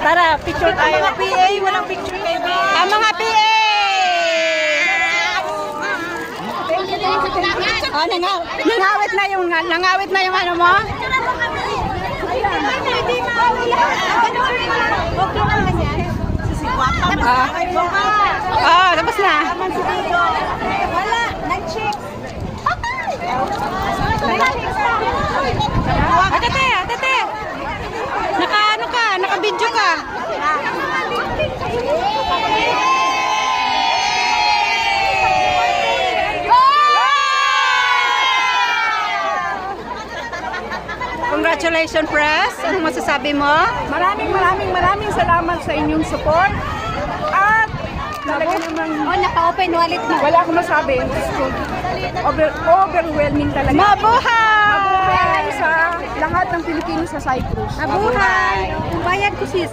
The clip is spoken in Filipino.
Tara, picture tayo. Mga PA, walang picture kay PA. Mga PA! Oh, nangawit na yung ano mo? Tapos na. Wala, nag-check. Ate. Naka-ano ka? Naka-video ka? Congratulations, Press. Anong masasabi mo? Maraming salamat sa inyong support. At talaga namang Naka-open wallet na. wala akong masabi. Overwhelming talaga. Mabuhay! Mabuhay sa lahat ng Pilipino sa Cyprus. Mabuhay! Bayad ko, sis.